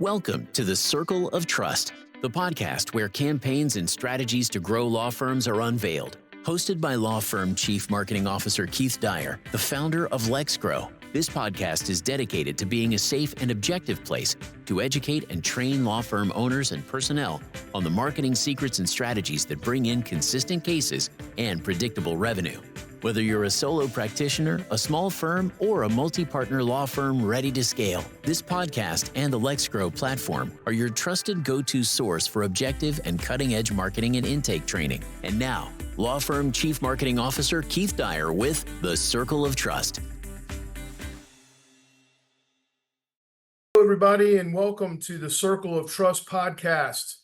Welcome to the Circle of Trust, the podcast where campaigns and strategies to grow law firms are unveiled. Hosted by law firm Chief Marketing Officer Keith Dyer, the founder of LEXGRO, this podcast is dedicated to being a safe and objective place to educate and train law firm owners and personnel on the marketing secrets and strategies that bring in consistent cases and predictable revenue. Whether you're a solo practitioner, a small firm, or a multi-partner law firm ready to scale, this podcast and the LEXGRO platform are your trusted go-to source for objective and cutting-edge marketing and intake training. And now, Law Firm Chief Marketing Officer Keith Dyer with The Circle of Trust. Hello, everybody, and welcome to the Circle of Trust podcast,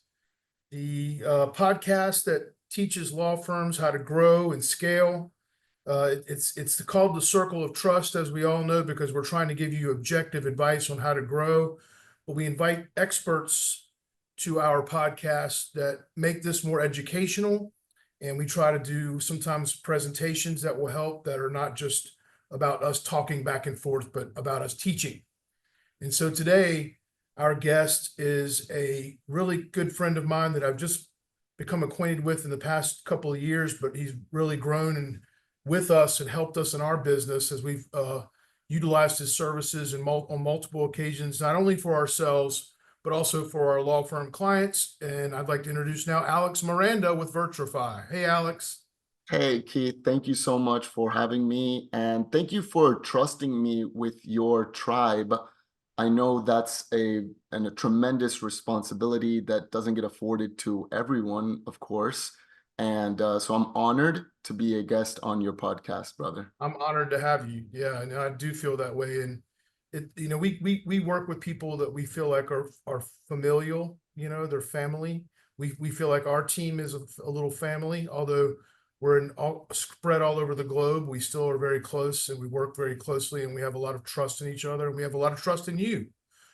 the podcast that teaches law firms how to grow and scale. It's called the Circle of Trust, as we all know, because we're trying to give you objective advice on how to grow. But we invite experts to our podcast that make this more educational, and we try to do sometimes presentations that will help, that are not just about us talking back and forth, but about us teaching. And so today, our guest is a really good friend of mine that I've just become acquainted with in the past couple of years, but he's really grown and with us and helped us in our business as we've utilized his services on multiple occasions, not only for ourselves, but also for our law firm clients. And I'd like to introduce now Alex Miranda with Virtrify. Hey, Alex. Hey, Keith, thank you so much for having me. And thank you for trusting me with your tribe. I know that's a tremendous responsibility that doesn't get afforded to everyone, of course. And so I'm honored to be a guest on your podcast, brother. I'm honored to have you. Yeah, and I do feel that way. And we work with people that we feel like are familial. They're family. We feel like our team is a little family, although we're spread all over the globe. We still are very close, and we work very closely, and we have a lot of trust in each other. And we have a lot of trust in you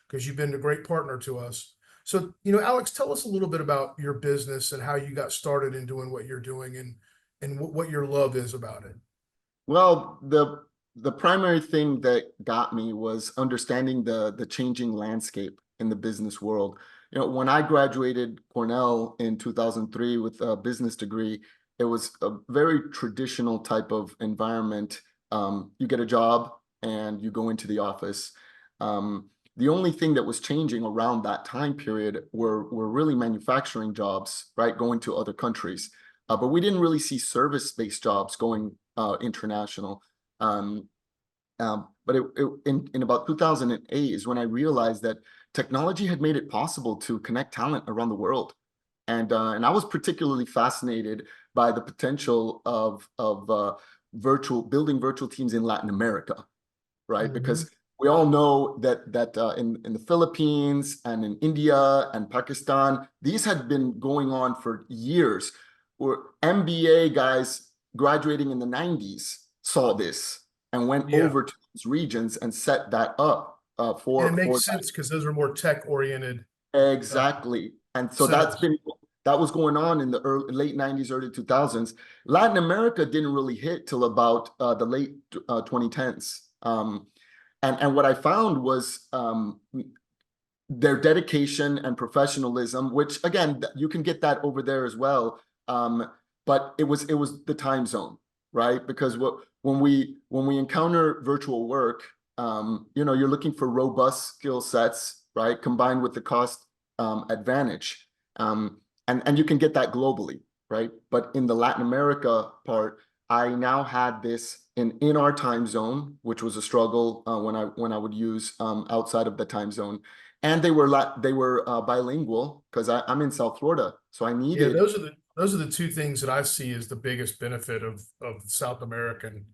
because you've been a great partner to us. So, Alex, tell us a little bit about your business and how you got started in doing what you're doing and what your love is about it. Well, the primary thing that got me was understanding the changing landscape in the business world. When I graduated Cornell in 2003 with a business degree, it was a very traditional type of environment. You get a job and you go into the office. The only thing that was changing around that time period were really manufacturing jobs, right, going to other countries. But we didn't really see service-based jobs going international. But in about 2008 is when I realized that technology had made it possible to connect talent around the world. And I was particularly fascinated by the potential of building virtual teams in Latin America, right? Mm-hmm. Because we all know that in the Philippines and in India and Pakistan, these had been going on for years. Where MBA guys graduating in the 90s saw this and went over to these regions and set that up for. And it makes sense because those are more tech oriented. Exactly, and so that was going on in the late 90s, early 2000s. Latin America didn't really hit till about the late 2010s. And what I found was their dedication and professionalism, which again, you can get that over there as well. But it was the time zone, right? Because when we encounter virtual work, you're looking for robust skill sets, right? Combined with the cost advantage. And you can get that globally, right? But in the Latin America part, I now had this in our time zone, which was a struggle when I would use outside of the time zone, and they were bilingual because I'm in South Florida, so I needed. Yeah, those are the two things that I see as the biggest benefit of South American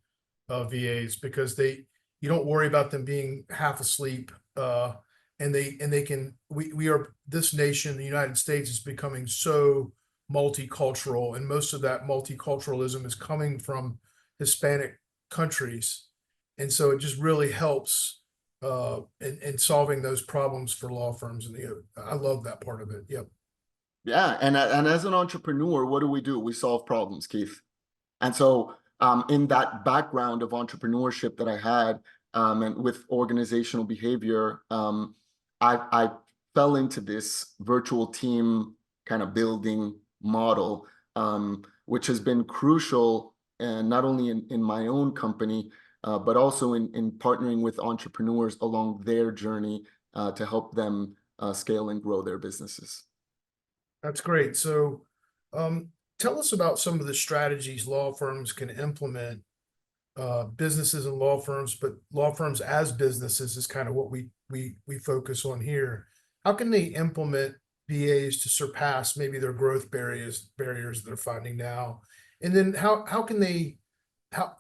VAs, because you don't worry about them being half asleep, and they can. We are, this nation, the United States, is becoming so multicultural, and most of that multiculturalism is coming from Hispanic countries, and so it just really helps in solving those problems for law firms. And I love that part of it. Yep. Yeah, and as an entrepreneur, what do? We solve problems, Keith. And so in that background of entrepreneurship that I had, and with organizational behavior, I fell into this virtual team kind of building model, which has been crucial, and not only in my own company, but also in partnering with entrepreneurs along their journey to help them scale and grow their businesses. That's great. So, tell us about some of the strategies law firms can implement. Businesses and law firms, but law firms as businesses is kind of what we focus on here. How can they implement VAs to surpass maybe their growth barriers they're finding now? And then how can they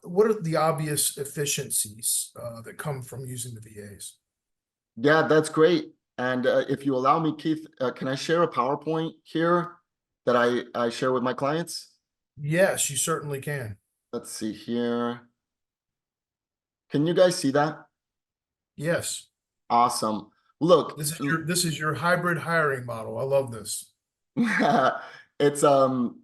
what are the obvious efficiencies that come from using the VAs? Yeah, that's great. And if you allow me, Keith, can I share a PowerPoint here that I share with my clients? Yes, you certainly can. Let's see here. Can you guys see that? Yes. Awesome. Look, This is your hybrid hiring model. I love this. it's the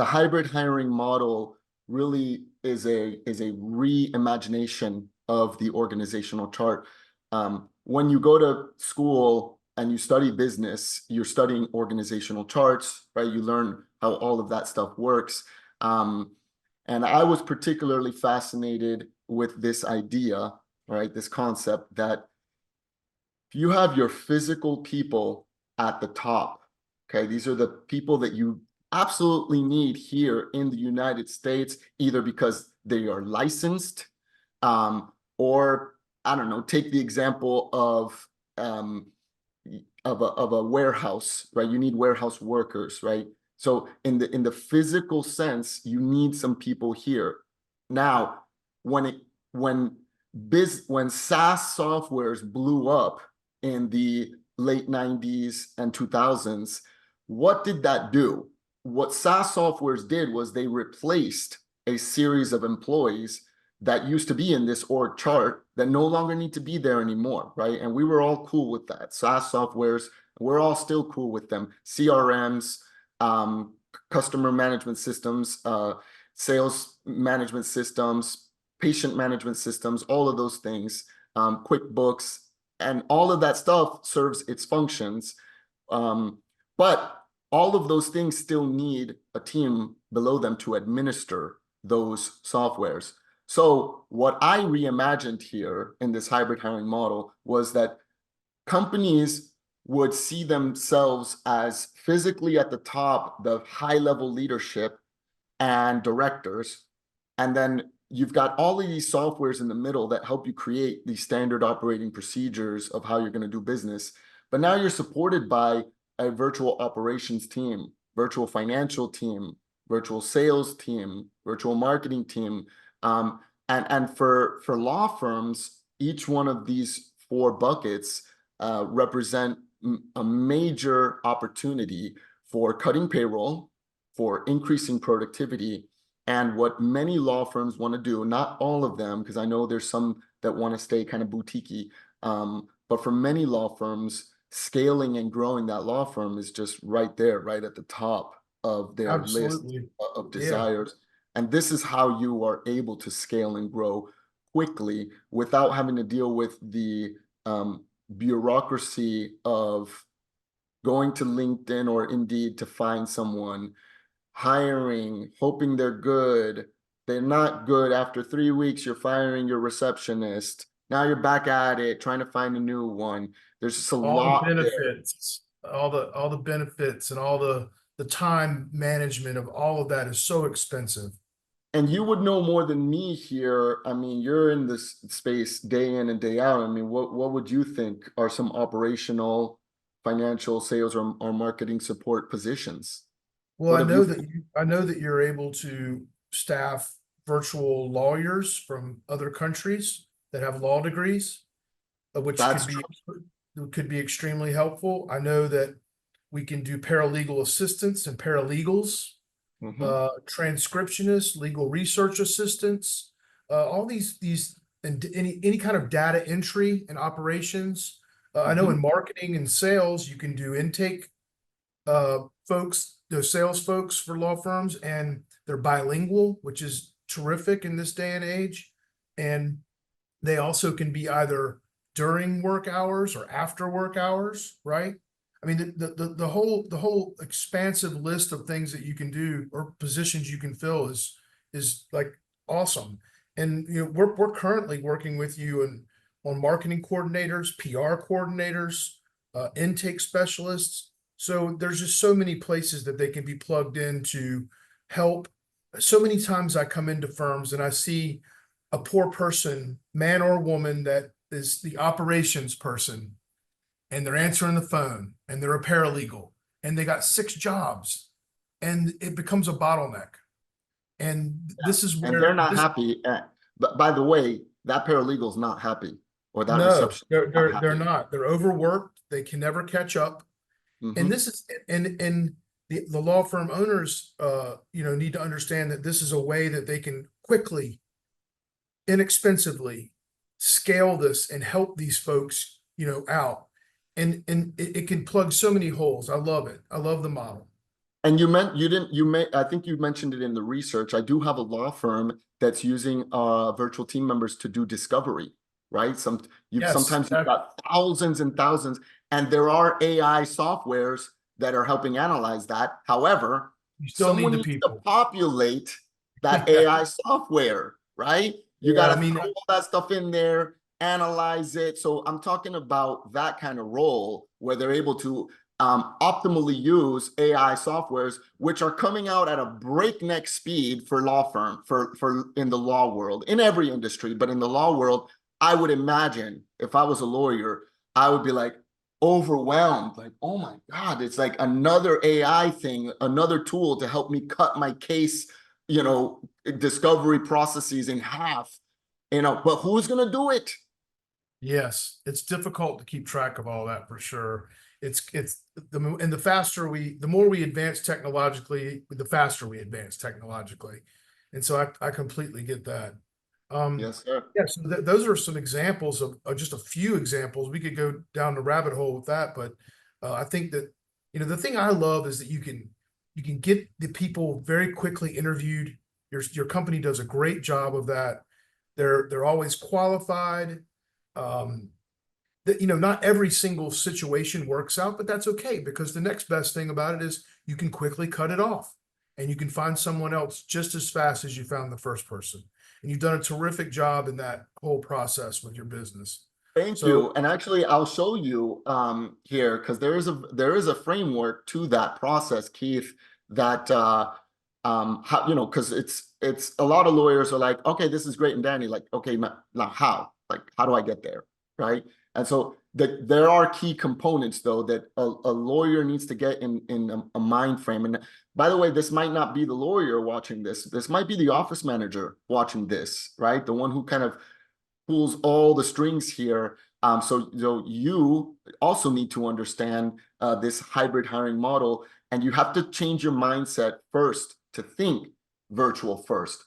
hybrid hiring model really is a reimagination of the organizational chart. When you go to school and you study business, you're studying organizational charts, right? You learn how all of that stuff works. And I was particularly fascinated with this idea, right? This concept that if you have your physical people at the top, okay, these are the people that you absolutely need here in the United States, either because they are licensed, or I don't know, take the example of a warehouse, right? You need warehouse workers, right? So in the physical sense, you need some people here. Now, when SaaS softwares blew up in the late 90s and 2000s, what did that do? What SaaS softwares did was they replaced a series of employees that used to be in this org chart that no longer need to be there anymore, right? And we were all cool with that. SaaS softwares, we're all still cool with them. CRMs, customer management systems, sales management systems, patient management systems, all of those things, QuickBooks, and all of that stuff serves its functions. But all of those things still need a team below them to administer those softwares. So what I reimagined here in this hybrid hiring model was that companies would see themselves as physically at the top, the high-level leadership and directors, and then you've got all of these softwares in the middle that help you create these standard operating procedures of how you're going to do business. But now you're supported by a virtual operations team, virtual financial team, virtual sales team, virtual marketing team. And for law firms, each one of these 4 buckets represent a major opportunity for cutting payroll, for increasing productivity. And what many law firms want to do, not all of them, because I know there's some that want to stay kind of boutique-y, but for many law firms, scaling and growing that law firm is just right there, right at the top of their list of desires. Yeah. And this is how you are able to scale and grow quickly without having to deal with the bureaucracy of going to LinkedIn or Indeed to find someone, hiring, hoping they're good. They're not good. After 3 weeks, you're firing your receptionist. Now you're back at it, trying to find a new one. There's just a lot of benefits, all the benefits and all the time management of all of that is so expensive. And you would know more than me here. I mean, you're in this space day in and day out. I mean, what would you think are some operational, financial, sales, or marketing support positions? Well, I know that you're able to staff virtual lawyers from other countries that have law degrees, which could be extremely helpful. I know that we can do paralegal assistants and paralegals, transcriptionists, legal research assistants, all these and any kind of data entry and operations. I know in marketing and sales, you can do intake folks, those sales folks for law firms, and they're bilingual, which is terrific in this day and age. And they also can be either during work hours or after work hours, right? I mean, the whole expansive list of things that you can do or positions you can fill is like awesome. And you know, we're currently working with you on marketing coordinators, PR coordinators, intake specialists. So there's just so many places that they can be plugged in to help. So many times I come into firms and I see a poor person, man or woman, that is the operations person, and they're answering the phone, and they're a paralegal, and they got 6 jobs, and it becomes a bottleneck. And this is And they're where not this, happy. But by the way, that paralegal's not happy, or that no, reception they're not. They're overworked. They can never catch up. And this is and the law firm owners you know, need to understand that this is a way that they can quickly, inexpensively scale this and help these folks, you know, out. And it can plug so many holes. I love it. I love the model. And I think you mentioned it in the research. I do have a law firm that's using virtual team members to do discovery, right? Yes, Sometimes you've got thousands and thousands, and there are AI softwares that are helping analyze that. However, you still need someone the needs to people. populate that Yeah. AI software, right? You Yeah, got to throw all that stuff in there, analyze it. So I'm talking about that kind of role where they're able to optimally use AI softwares, which are coming out at a breakneck speed for law firm, for in the law world, in every industry, but in the law world, I would imagine if I was a lawyer, I would be like overwhelmed, like, oh my God, it's like another AI thing, another tool to help me cut my case, you know, discovery processes in half, you know, but who's going to do it? Yes, it's difficult to keep track of all that for sure. The faster the more we advance technologically, the faster we advance technologically. And so I completely get that. Yes, sir. Yeah, so those are some examples of just a few examples. We could go down the rabbit hole with that, but I think that, you know, the thing I love is that you can get the people very quickly interviewed. Your company does a great job of that. They're always qualified. That, you know, not every single situation works out, but that's okay, because the next best thing about it is you can quickly cut it off and you can find someone else just as fast as you found the first person. And you've done a terrific job in that whole process with your business. Thank you. And actually, I'll show you here, because there is a framework to that process, Keith, that how, you know, because it's a lot of lawyers are like, okay, this is great and dandy, like, okay, now how? Like, how do I get there? Right. And so there are key components, though, that a lawyer needs to get in a mind frame. And by the way, this might not be the lawyer watching this. This might be the office manager watching this, right? The one who kind of pulls all the strings here. So you also need to understand this hybrid hiring model, and you have to change your mindset first to think virtual first.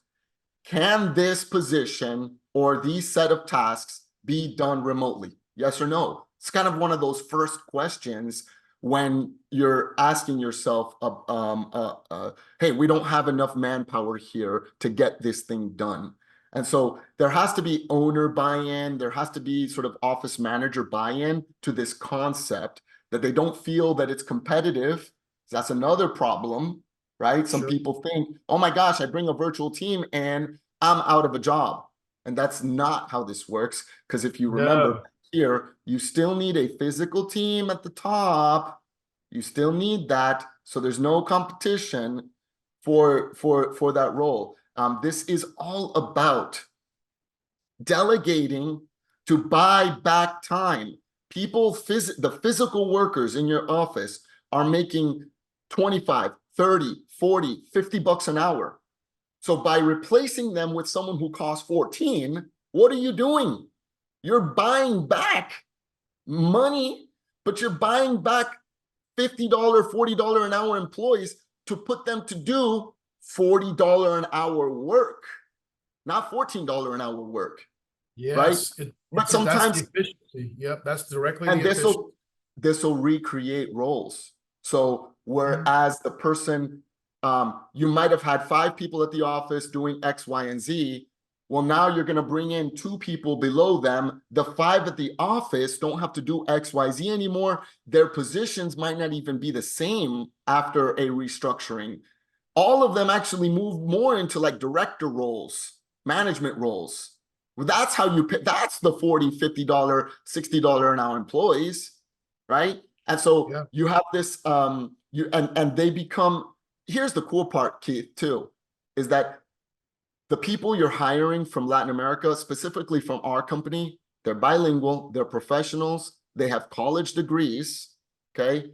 Can this position or these set of tasks be done remotely? Yes or no? It's kind of one of those first questions when you're asking yourself, hey, we don't have enough manpower here to get this thing done. And so there has to be owner buy-in. There has to be sort of office manager buy-in to this concept, that they don't feel that it's competitive. That's another problem, right? Some people think, oh my gosh, I bring a virtual team and I'm out of a job. And that's not how this works. Because if you remember here, you still need a physical team at the top. You still need that. So there's no competition for that role. This is all about delegating to buy back time. People, the physical workers in your office are making 25, 30, 40, 50 bucks an hour. So by replacing them with someone who costs 14, what are you doing? You're buying back money, but you're buying back $50, $40 an hour employees to put them to do $40 an hour work, not $14 an hour work. Yes, right? But sometimes that's the efficiency. Yep, that's directly and the efficiency. this will recreate roles. So whereas the person, you might have had 5 people at the office doing X, Y, and Z, Well, now you're going to bring in 2 people below them. The 5 at the office don't have to do XYZ anymore. Their positions might not even be the same after a restructuring. All of them actually move more into like director roles, management roles. Well, that's how you pick, that's the $40, $50, $60 an hour employees, right? And so you have this, and they become, here's the cool part, Keith, too, is that the people you're hiring from Latin America, specifically from our company, they're bilingual, they're professionals, they have college degrees, okay?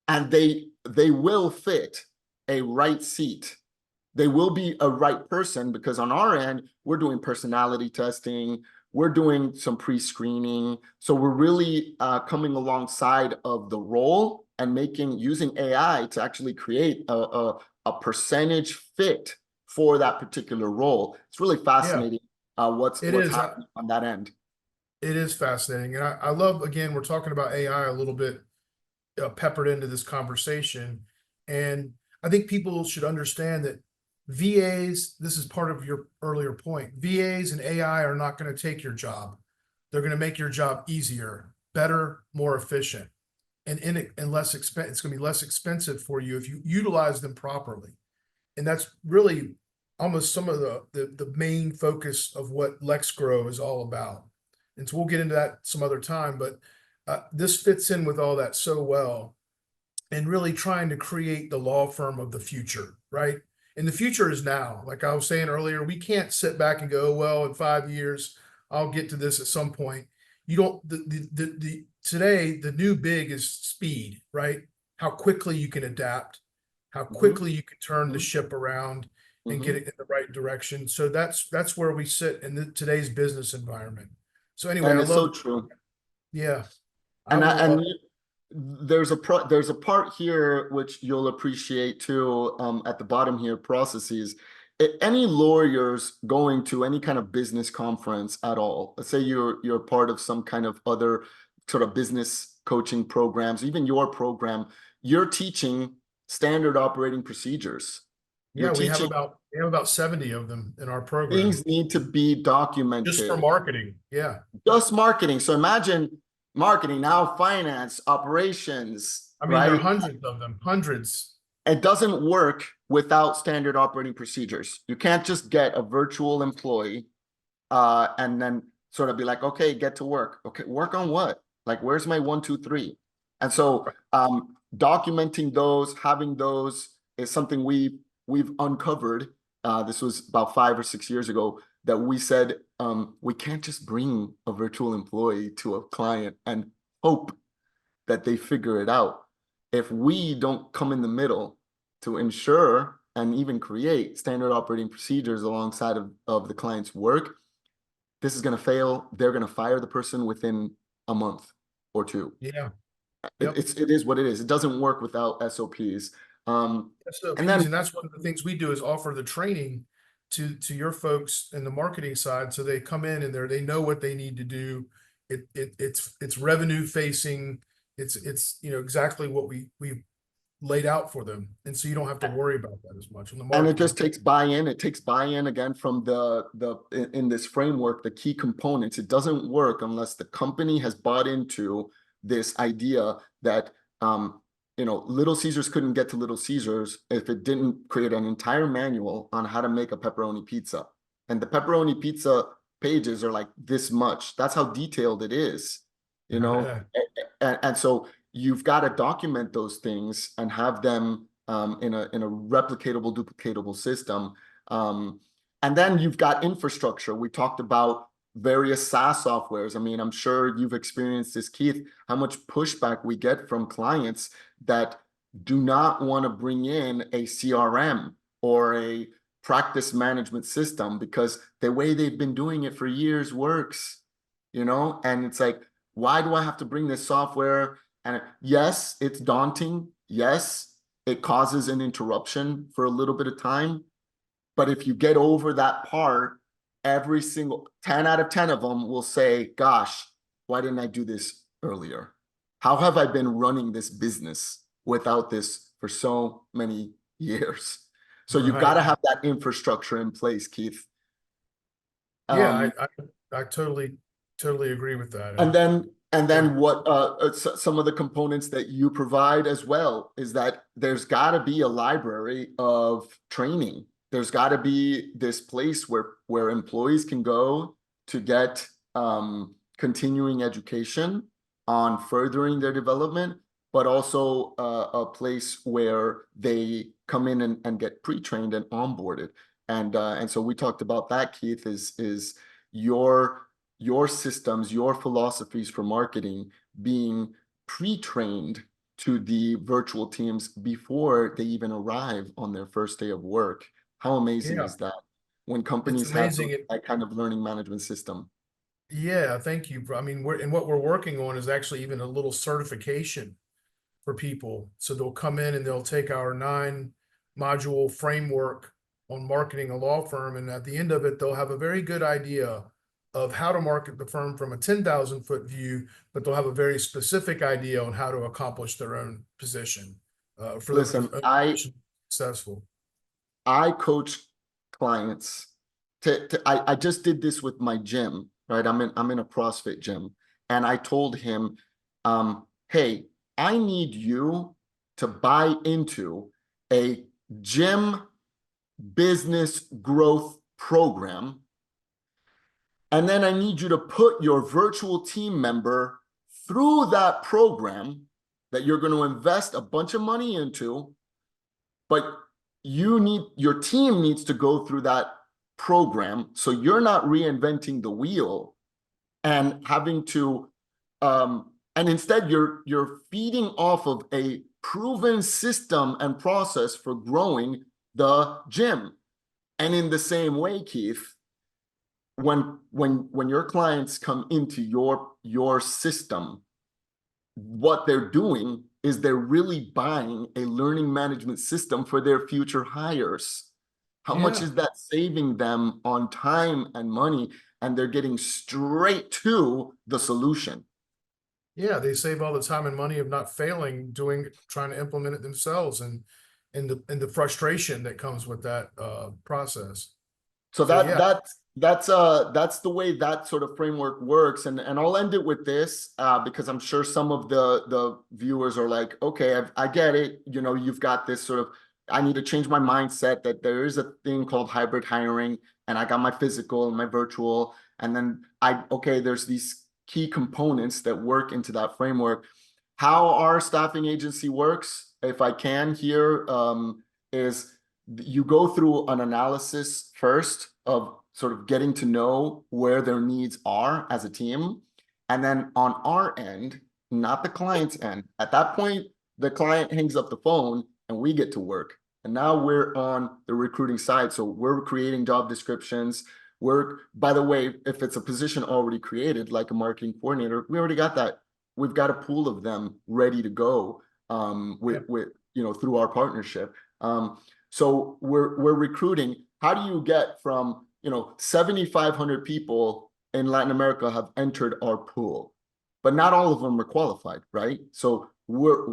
And they will fit a right seat. They will be a right person, because on our end, we're doing personality testing, we're doing some pre-screening. So we're really coming alongside of the role and using AI to actually create a percentage fit for that particular role. It's really fascinating what's happening on that end. It is fascinating. And I love, again, we're talking about AI a little bit peppered into this conversation. And I think people should understand that VAs, this is part of your earlier point, VAs and AI are not going to take your job. They're going to make your job easier, better, more efficient, and less expensive. It's going to be less expensive for you if you utilize them properly. And that's really almost some of the main focus of what LEXGRO is all about. And so we'll get into that some other time, but this fits in with all that so well, and really trying to create the law firm of the future, right? And the future is now. Like I was saying earlier, we can't sit back and go, well, in 5 years, I'll get to this at some point. You don't, today, the new big is speed, right? How quickly you can adapt, how quickly you can turn the ship around and get it in the right direction. So that's where we sit in today's business environment. So anyway, And I it's love, so true. yeah. And there's a part here which you'll appreciate too, at the bottom here, processes. Any lawyers going to any kind of business conference at all, let's say you're part of some kind of other sort of business coaching programs, even your program, you're teaching standard operating procedures. Yeah, we have about 70 of them in our program. Things need to be documented. Just for marketing. Yeah. Just marketing. So imagine marketing, now finance, operations. I mean, right? there are hundreds of them, hundreds. It doesn't work without standard operating procedures. You can't just get a virtual employee and then sort of be like, okay, get to work. Okay, work on what? Like, where's my 1, 2, 3? And so documenting those, having those is something we've uncovered. This was about 5 or 6 years ago, that we said we can't just bring a virtual employee to a client and hope that they figure it out. If we don't come in the middle to ensure and even create standard operating procedures alongside of the client's work, this is going to fail. They're going to fire the person within a month or 2. Yeah. It is what it is. It doesn't work without SOPs. And that's one of the things we do, is offer the training to your folks in the marketing side, so they come in and they know what they need to do. It's revenue facing. It's exactly what we laid out for them, and so you don't have to worry about that as much. And it just takes buy-in. It takes buy-in again from in this framework, the key components. It doesn't work unless the company has bought into this idea that Little Caesars couldn't get to Little Caesars if it didn't create an entire manual on how to make a pepperoni pizza. And the pepperoni pizza pages are like this much. That's how detailed it is, and so you've got to document those things and have them in a replicatable, duplicatable system. And then you've got infrastructure. We talked about various SaaS softwares. I mean, I'm sure you've experienced this, Keith, how much pushback we get from clients that do not want to bring in a CRM or a practice management system because the way they've been doing it for years works, and it's like, why do I have to bring this software? And yes, it's daunting. Yes, it causes an interruption for a little bit of time. But if you get over that part, every single 10 out of 10 of them will say, gosh, why didn't I do this earlier? How have I been running this business without this for so many years? So you've got to have that infrastructure in place, Keith. Yeah, I totally agree with that. And then what some of the components that you provide as well is that there's got to be a library of training. There's got to be this place where employees can go to get continuing education on furthering their development, but also a place where they come in and get pre-trained and onboarded. And so we talked about that, Keith, is your systems, your philosophies for marketing being pre-trained to the virtual teams before they even arrive on their first day of work. How amazing is that when companies have that kind of learning management system? Yeah, thank you. I mean, what we're working on is actually even a little certification for people. So they'll come in and they'll take our 9-module framework on marketing a law firm. And at the end of it, they'll have a very good idea of how to market the firm from a 10,000-foot view, but they'll have a very specific idea on how to accomplish their own position. Listen, I successful. I coach clients I just did this with my gym, right? I'm in a CrossFit gym, and I told him, hey, I need you to buy into a gym business growth program. And then I need you to put your virtual team member through that program that you're going to invest a bunch of money into, but your team needs to go through that program, so you're not reinventing the wheel and having to and instead you're feeding off of a proven system and process for growing the gym. And in the same way, Keith, when your clients come into your system, what they're doing is they're really buying a learning management system for their future hires. How much is that saving them on time and money? And they're getting straight to the solution. Yeah, they save all the time and money of not failing, trying to implement it themselves, and the frustration that comes with that process. So that's the way that sort of framework works. And I'll end it with this because I'm sure some of the viewers are like, okay, I get it. You know, you've got this sort of, I need to change my mindset that there is a thing called hybrid hiring, and I got my physical and my virtual, and then there's these key components that work into that framework. How our staffing agency works, if I can here, is you go through an analysis first of sort of getting to know where their needs are as a team. And then on our end, not the client's end, at that point, the client hangs up the phone and we get to work. And now we're on the recruiting side. So we're creating job descriptions. By the way, if it's a position already created, like a marketing coordinator, we already got that. We've got a pool of them ready to go with through our partnership. So we're recruiting. How do you get from 7,500 people in Latin America have entered our pool, but not all of them are qualified, right? So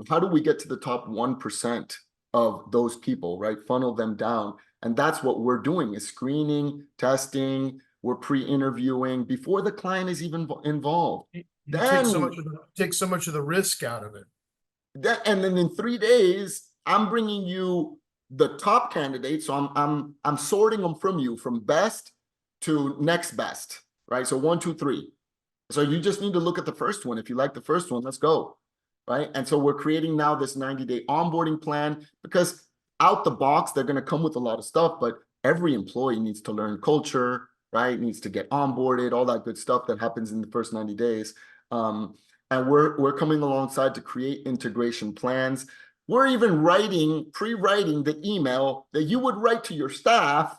how do we get to the top 1% of those people, right? Funnel them down. And that's what we're doing, is screening, testing, we're pre-interviewing before the client is even involved. Take so much of the risk out of it. And then in 3 days, I'm bringing you the top candidates. So I'm sorting them from you from best to next best, right? So 1, 2, 3. So you just need to look at the first one. If you like the first one, let's go, right? And so we're creating now this 90-day onboarding plan, because out the box, they're going to come with a lot of stuff, but every employee needs to learn culture, right? Needs to get onboarded, all that good stuff that happens in the first 90 days. And we're coming alongside to create integration plans. We're even pre-writing the email that you would write to your staff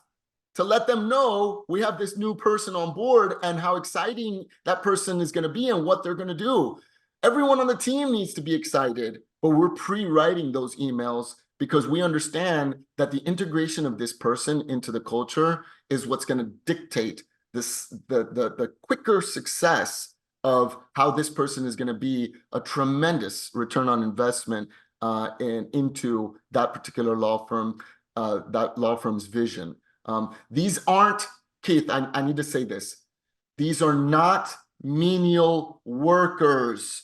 to let them know we have this new person on board and how exciting that person is going to be and what they're going to do. Everyone on the team needs to be excited, but we're pre-writing those emails because we understand that the integration of this person into the culture is what's going to dictate the quicker success of how this person is going to be a tremendous return on investment into that particular law firm, that law firm's vision. These aren't Keith, I need to say this. These are not menial workers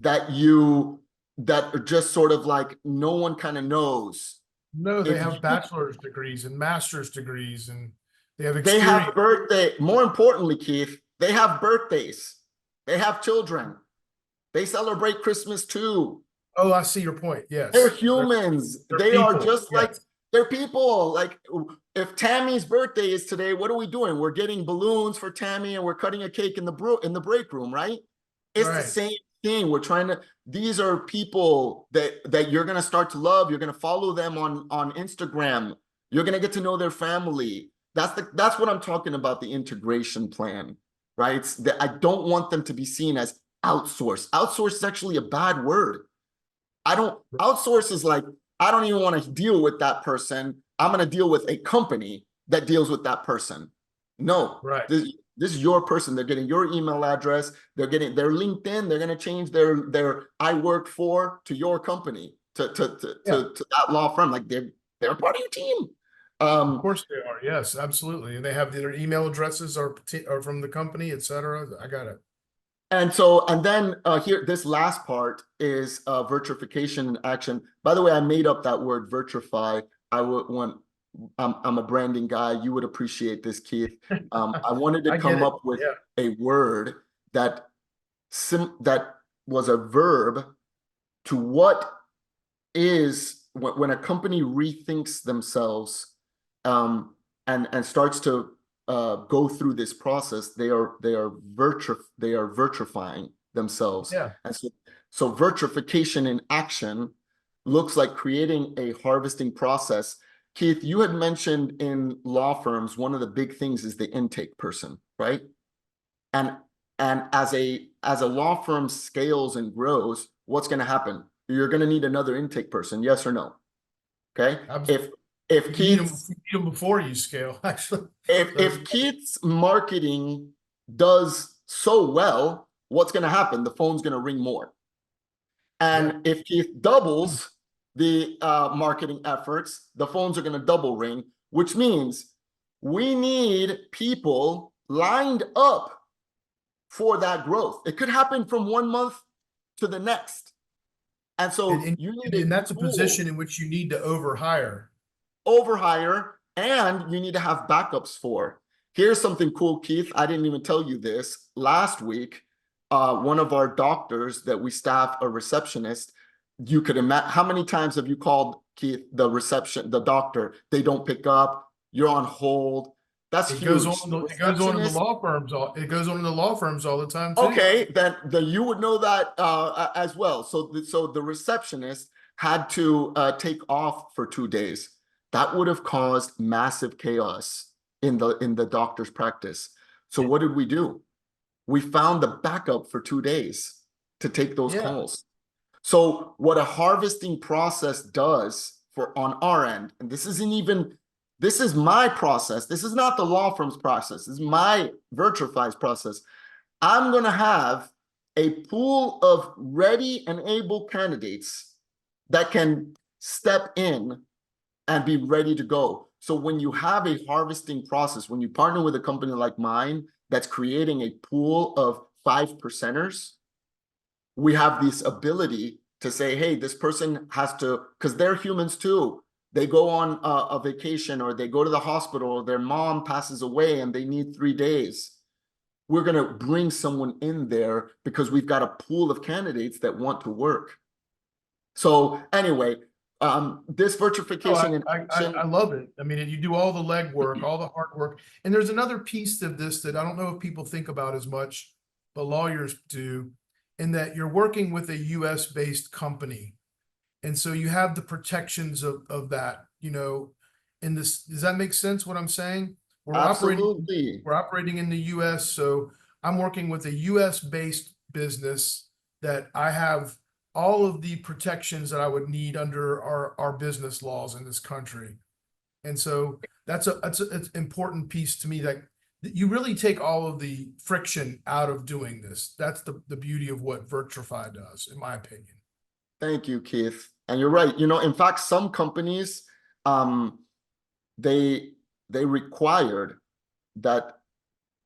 that are just sort of like no one kind of knows. No, they If have you, bachelor's degrees and master's degrees, and they have they have experience. birthday. More importantly, Keith, they have birthdays. They have children. They celebrate Christmas too. Oh, I see your point. They're Yes. humans. They're They are people. just like, Yes. they're people. Like, if Tammy's birthday is today, what are we doing? We're getting balloons for Tammy and we're cutting a cake in the break room, right? It's the Right. same thing. We're trying to, these are people that you're gonna start to love. You're gonna follow them on Instagram. You're gonna get to know their family. That's what I'm talking about, the integration plan, right? It's that I don't want them to be seen as outsourced. Outsource is actually a bad word. Outsource is like, I don't even want to deal with that person. I'm going to deal with a company that deals with that person. No, Right. this is your person. They're getting your email address. They're getting their LinkedIn. They're going to change their I work for to your company, to that law firm. Like they're part of your team. Of course they are. Yes, absolutely. And they have their email addresses are from the company, et cetera. I got it. And then here, this last part is virtuification in action. By the way, I made up that word virtuify. I'm a branding guy. You would appreciate this, Keith. I wanted to come up with a word that was a verb to what is when a company rethinks themselves and starts to go through this process. They are virtuifying themselves. Yeah. And so virtuification in action looks like creating a harvesting process. Keith, you had mentioned in law firms, one of the big things is the intake person, right? And as a law firm scales and grows, what's going to happen? You're going to need another intake person, yes or no? Okay. Absolutely. If Keith's, you need them before you scale, actually. if Keith's marketing does so well, what's going to happen? The phone's going to ring more. And if Keith doubles the marketing efforts, the phones are going to double ring, which means we need people lined up for that growth. It could happen from 1 month to the next. And so that's a position in which you need to overhire, and you need to have backups for. Here's something cool, Keith. I didn't even tell you this. Last week, one of our doctors that we staff, a receptionist, you could imagine, how many times have you called, Keith, the doctor? They don't pick up. You're on hold. That's huge. It goes on in the law firms. It goes on in the law firms all the time too. Okay, then you would know that as well. So the receptionist had to take off for 2 days. That would have caused massive chaos in the doctor's practice. So what did we do? We found the backup for 2 days to take those calls. So what a harvesting process does on our end, and this is my process. This is not the law firm's process. This is my Virtuify's process. I'm going to have a pool of ready and able candidates that can step in and be ready to go. So when you have a harvesting process, when you partner with a company like mine that's creating a pool of 5%ers, we have this ability to say, hey, this person has to, because they're humans too. They go on a vacation or they go to the hospital, or their mom passes away and they need 3 days. We're going to bring someone in there because we've got a pool of candidates that want to work. So anyway, this virtuification I love it. I mean, you do all the legwork, all the hard work. And there's another piece of this that I don't know if people think about as much, but lawyers do, in that you're working with a US based company. And so you have the protections of that, in this. Does that make sense what I'm saying? Absolutely. We're operating in the US. So I'm working with a US based business that I have all of the protections that I would need under our business laws in this country. And so that's an important piece to me, that you really take all of the friction out of doing this. That's the beauty of what Virtuify does, in my opinion. Thank you, Keith. And you're right. In fact, some companies, they required that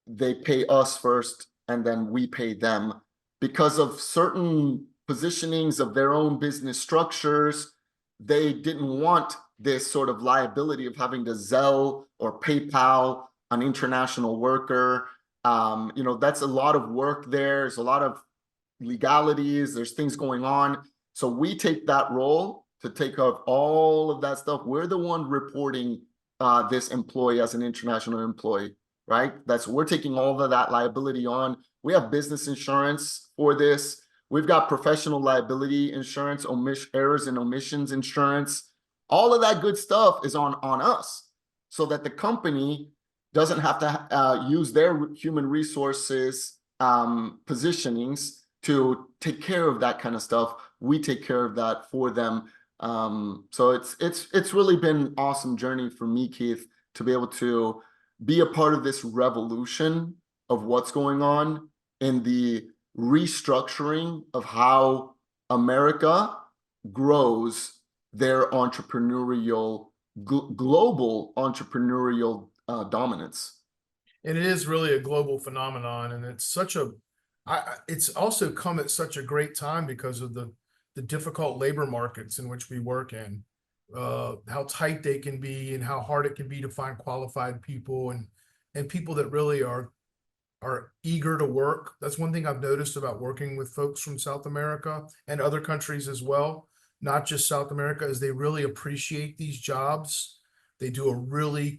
they pay us first and then we pay them because of certain positionings of their own business structures. They didn't want this sort of liability of having to Zelle or PayPal an international worker. That's a lot of work there. There's a lot of legalities. There's things going on. So we take that role to take off all of that stuff. We're the one reporting this employee as an international employee, right? We're taking all of that liability on. We have business insurance for this. We've got professional liability insurance, errors and omissions insurance. All of that good stuff is on us so that the company doesn't have to use their human resources positionings to take care of that kind of stuff. We take care of that for them. So it's really been an awesome journey for me, Keith, to be able to be a part of this revolution of what's going on in the restructuring of how America grows their global entrepreneurial dominance. And it is really a global phenomenon, and it's it's also come at such a great time because of the difficult labor markets in which we work in, how tight they can be and how hard it can be to find qualified people and people that really are eager to work. That's one thing I've noticed about working with folks from South America and other countries as well, not just South America, is they really appreciate these jobs. They do a really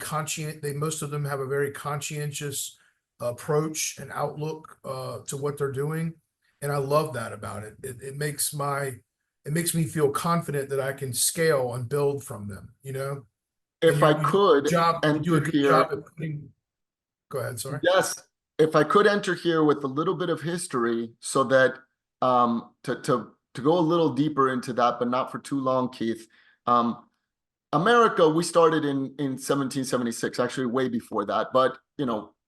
most of them have a very conscientious approach and outlook to what they're doing. And I love that about it. It makes me feel confident that I can scale and build from them, If I could you do a good job at putting, go ahead, sorry. Yes, if I could enter here with a little bit of history so that to go a little deeper into that, but not for too long, Keith. America, we started in 1776, actually way before that, but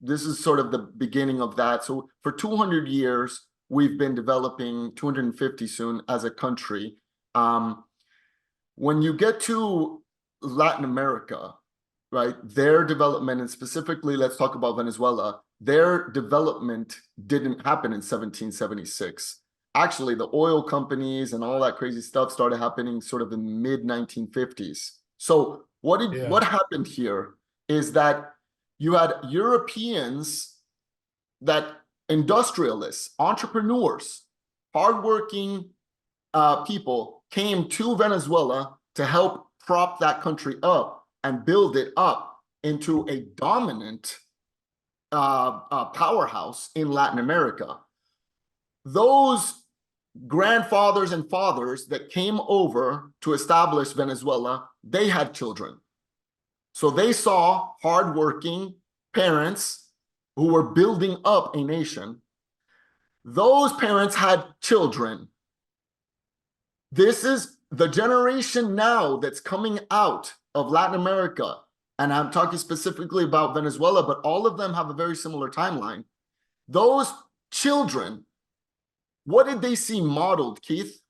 this is sort of the beginning of that. So for 200 years, we've been developing, 250 soon, as a country. When you get to Latin America, right, their development, and specifically, let's talk about Venezuela, their development didn't happen in 1776. Actually, the oil companies and all that crazy stuff started happening sort of in the mid-1950s. So what happened here is that you had Europeans, industrialists, entrepreneurs, hardworking people came to Venezuela to help prop that country up and build it up into a dominant powerhouse in Latin America. Those grandfathers and fathers that came over to establish Venezuela, they had children. So they saw hardworking parents who were building up a nation. Those parents had children. This is the generation now that's coming out of Latin America. And I'm talking specifically about Venezuela, but all of them have a very similar timeline. Those children, what did they see modeled, Keith?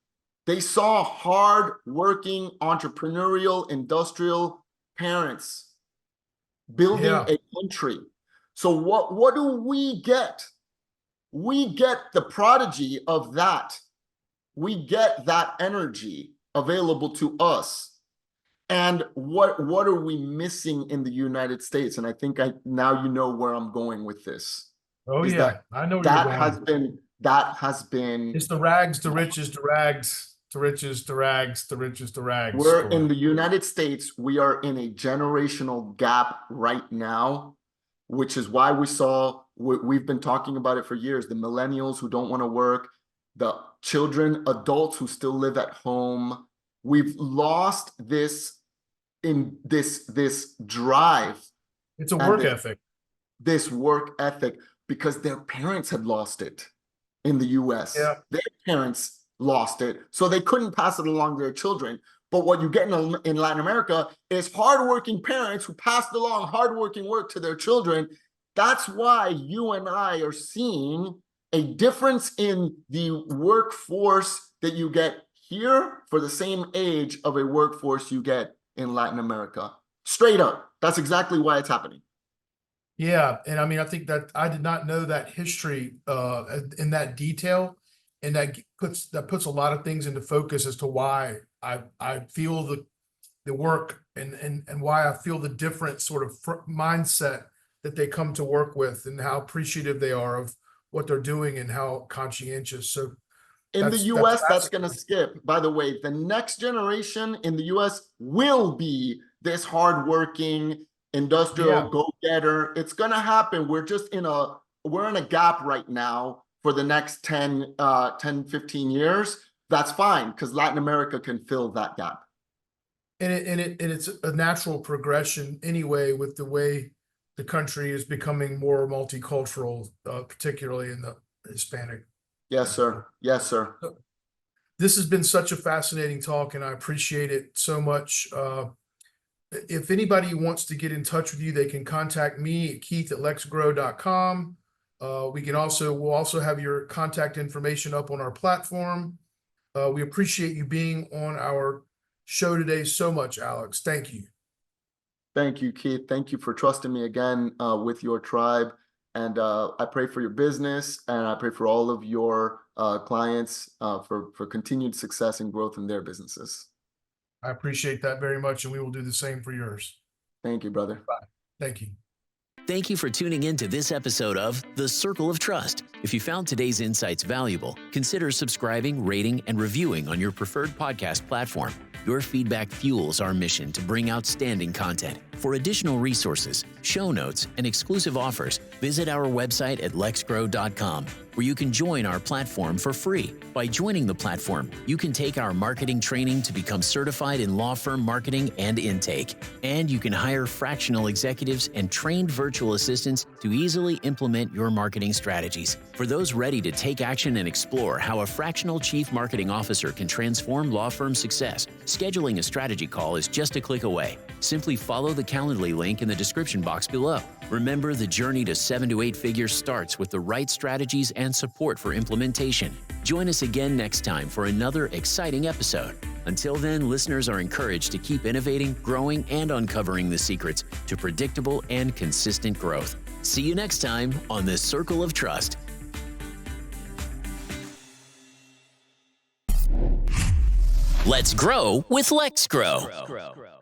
They saw hard-working, entrepreneurial, industrial parents building a country. So what do we get? We get the prodigy of that. We get that energy available to us. And what are we missing in the United States? And I think now you know where I'm going with this. Oh yeah, I know where you're going. That has been it's the rags to riches to rags to riches to rags to riches to rags. We're in the United States, we are in a generational gap right now, which is why we've been talking about it for years, the millennials who don't want to work, the adults who still live at home. We've lost this drive. It's a work ethic. This work ethic, because their parents had lost it in the US. Yeah. Their parents lost it, so they couldn't pass it along to their children. But what you get in Latin America is hardworking parents who passed along hardworking work to their children. That's why you and I are seeing a difference in the workforce that you get here for the same age of a workforce you get in Latin America. Straight up. That's exactly why it's happening. Yeah, and I mean, I think that I did not know that history in that detail, and that puts a lot of things into focus as to why I feel the work and why I feel the different sort of mindset that they come to work with, and how appreciative they are of what they're doing and how conscientious. So In the that's US, that's fascinating. going to skip. By the way, the next generation in the US will be this hardworking industrial Yeah. go-getter. It's going to happen. We're in a gap right now for the next 10, 15 years. That's fine, because Latin America can fill that gap. And it's a natural progression anyway, with the way the country is becoming more multicultural, particularly in the Hispanic. Yes, sir. Yes, sir. This has been such a fascinating talk, and I appreciate it so much. If anybody wants to get in touch with you, they can contact me at keith@lexgro.com. We'll also have your contact information up on our platform. We appreciate you being on our show today so much, Alex. Thank you. Thank you, Keith. Thank you for trusting me again with your tribe. And I pray for your business, and I pray for all of your clients for continued success and growth in their businesses. I appreciate that very much, and we will do the same for yours. Thank you, brother. Bye. Thank you. Thank you for tuning in to this episode of The Circle of Trust. If you found today's insights valuable, consider subscribing, rating, and reviewing on your preferred podcast platform. Your feedback fuels our mission to bring outstanding content. For additional resources, show notes, and exclusive offers, visit our website at LEXGRO.com, where you can join our platform for free. By joining the platform, you can take our marketing training to become certified in law firm marketing and intake. And you can hire fractional executives and trained virtual assistants to easily implement your marketing strategies. For those ready to take action and explore how a fractional chief marketing officer can transform law firm success, scheduling a strategy call is just a click away. Simply follow the Calendly link in the description box below. Remember, the journey to 7 to 8 figures starts with the right strategies and support for implementation. Join us again next time for another exciting episode. Until then, listeners are encouraged to keep innovating, growing, and uncovering the secrets to predictable and consistent growth. See you next time on the Circle of Trust. Let's grow with LEXGRO.